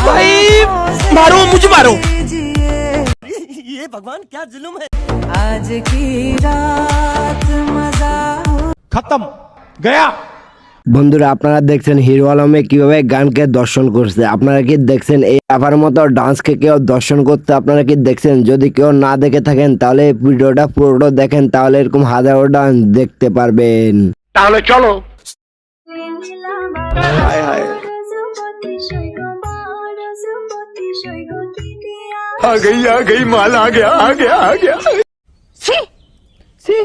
भाई मारो मुझे मारो। ये भगवान क्या जुल्म है। आज की रात मजा खत्म गया। বন্ধুরা আপনারা দেখছেন হিরো আলমে কিভাবে গানকে দর্শন করছে। আপনারা কি দেখছেন এই আপার মতো ডান্সকে কেউ দর্শন করতে? আপনারা কি দেখছেন? যদি কেউ না দেখে থাকেন তাহলে ভিডিওটা পুরোটা দেখেন, তাহলে এরকম হাজারো ডান্স দেখতে পারবেন। তাহলে চলো। आ गई माल आ गया आ गया आ गया। सी सी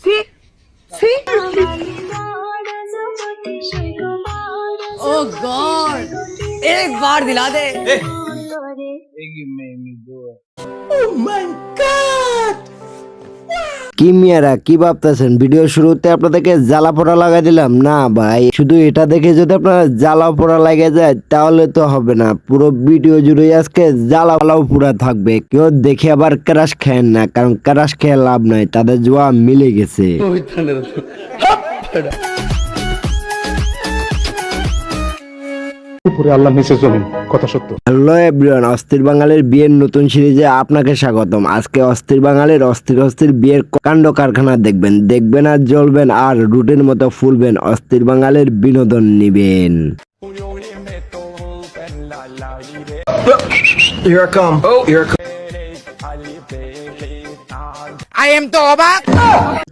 सी सी। ओह गॉड, एक बार दिला दे। কি মিয়ারা কি ভাবতেছেন? ভিডিও শুরুতে আপনাদেরকে জ্বালা পোড়া লাগাই দিলাম না ভাই। শুধু এটা দেখে যদি আপনার জ্বালা পোড়া লাগে যায় তাহলে তো হবে না। পুরো ভিডিও জুড়ে আজকে জ্বালা পোড়াও পুরা থাকবে। কেউ দেখে আবার ক্রাশ খেয়েন না, কারণ ক্রাশ খেয়ে লাভ নাই, তাদের জোয়া মিলে গেছে। আল্লাহ নিচে জমিন, কথা সত্য। হ্যালো এভরিওয়ান, অস্থির বাঙালির বিয়ের নতুন সিরিজে আপনাকে স্বাগতম। আজকে অস্থির বাঙালির অস্থির অস্থির বিয়ের কাণ্ড কারখানা দেখবেন আর জ্বলবেন আর রুটির মতো ফুলবেন। অস্থির বাঙালির বিনোদন নিবেন। Here I come. Oh, here I come. I am তো অবাক।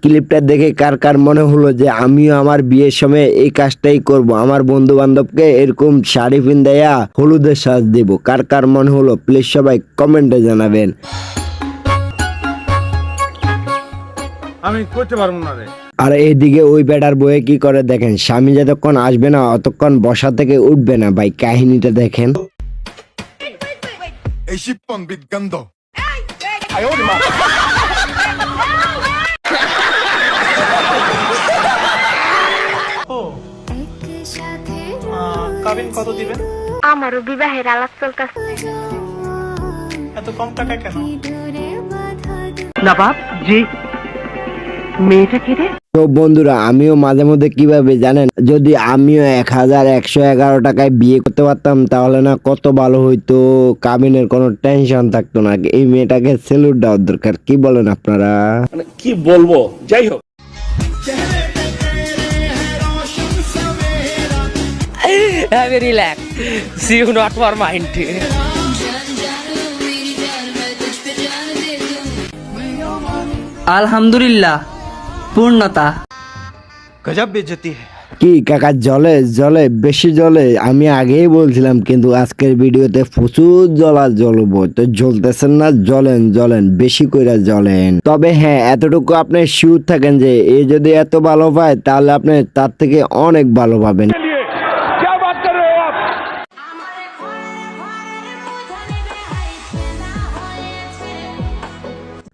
ক্লিপটা দেখে কার কার মনে হলো যে আমিও আমার বিয়ের সময় এই কাজটাই করব, আমার বন্ধু বান্ধবকে এরকম শাড়ি পিন্দাইয়া হলুদের সাজ দেব? কার কার মনে হলো প্লিজ সবাই কমেন্টে জানাবেন। আমি করতে পারবো না রে। আর এইদিকে ওই বেটার বয়ে কি করে দেখেন, স্বামী যতক্ষণ আসবে না অতক্ষণ বসা থেকে উঠবে না। ভাই কাহিনীটা দেখেন। এই শিপন বিদ্গন্ধ কাবিন কত দিবেন? আমারও বিবাহের আলাপ চলতেছে। এত কম টাকায় কেন? नवाब जी মেয়েটা কে রে? তো বন্ধুরা আমিও মাঝে মধ্যে কিভাবে জানেন, যদি আমিও 1111 টাকায় বিয়ে করতে পারতাম তাহলে না কত ভালো হইতো। কাবিনের কোনো টেনশন থাকতো না। এই মেয়েটাকে স্যালুট দেওয়ার দরকার, কি বলেন আপনারা? কি বলবো, যাই হোক। Very relax. See you not for mind. আলহামদুলিল্লাহ, পূর্ণতা। गजब बेइज्जती है। কি কাকা জলে জলে বেশি জলে? আমি আগেই বলছিলাম, কিন্তু আজকের ভিডিওতে প্রচুর জ্বলবো। তো জ্বলতেছেন না, জ্বলেন জ্বলেন, বেশি কইরা জ্বলেন। তবে হ্যাঁ, এতটুকু আপনি শিওর থাকেন যে এ যদি এত ভালো পায় তাহলে আপনি তার থেকে অনেক ভালো পাবেন।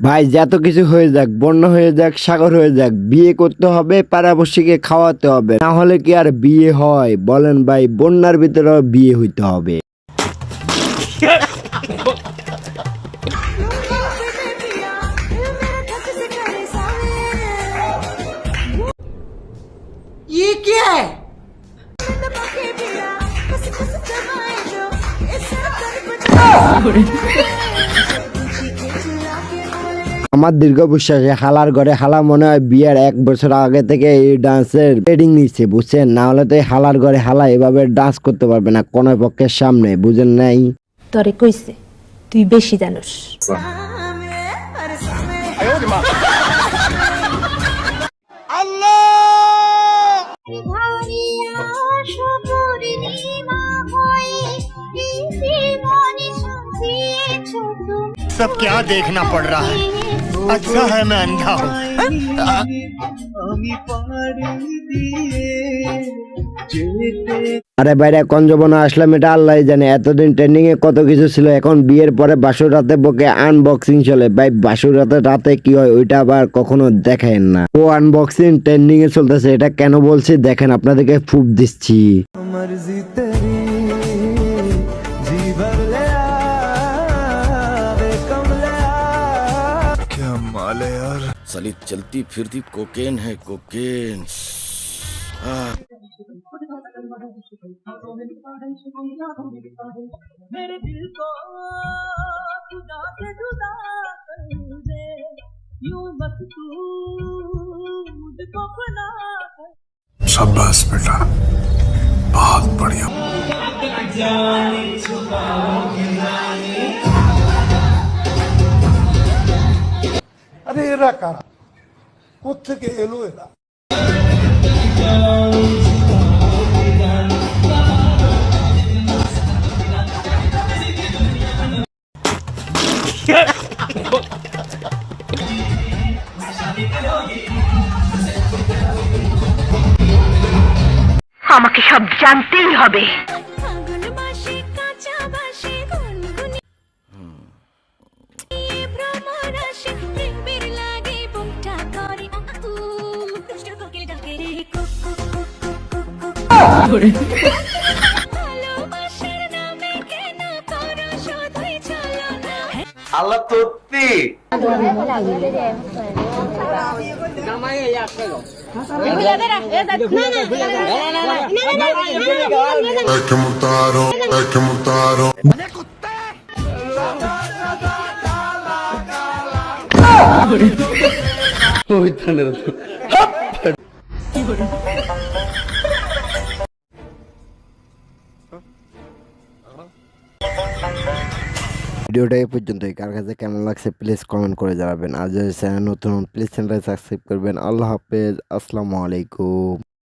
ভাই যত কিছু হয়ে যাক, বন্যা হয়ে যাক, সাগর হয়ে যাক, বিয়ে করতে হবে, পাড়াপড়শিকে খাওয়াতে হবে, না হলে কি আর বিয়ে হয় বলেন ভাই? বন্যার ভিতরে বিয়ে হইতে হবে। ये क्या है? আমার দীর্ঘ বিশ্বাসে হালার ঘরে হালা মনে হয় বিয়ের 1 বছর আগে থেকে এই ডান্সের ট্রেনিং নিচ্ছে, বুঝছেন? না হলে তো এই হালার ঘরে হালা এভাবে ডান্স করতে পারবে না কোনো পক্ষের সামনে, বুঝেন নাই? তরে কইছে তুই বেশি জানোস। सब क्या देखना पड़ रहा है? अच्छा है मैं अंधा हूँ। আরে বাইরে কোন জবনা আসলাম এটা আল্লাহ জানে। এতদিন ট্রেন্ডিং এ কত কিছু ছিল, এখন বিয়ের পরে বাসর রাতে বকে আনবক্সিং চলে। ভাই বাসর রাতে কি হয় ওইটা আবার কখনো দেখেন না। ও আনবক্সিং ট্রেন্ডিং এ চলতেছে, এটা কেন বলছি দেখেন, আপনাদেরকে প্রুফ দিচ্ছি। क्या माल है यार, साली चलती फिरती कोकेन है कोकेन। शाबाश बेटा, बहुत बढ़िया। अरे एरा कारा কোত্থেকে এলো এরা আমাকে সব জানতেই হবে। আল্লাহ সত্যি ভিডিওটা এই পর্যন্তই। কার কাছে কেমন লাগছে প্লিজ কমেন্ট করে জানাবেন। আর যদি চ্যানেল নতুন প্লিজ চ্যানেলটা সাবস্ক্রাইব করবেন। আল্লাহ হাফেজ, আসসালামু আলাইকুম।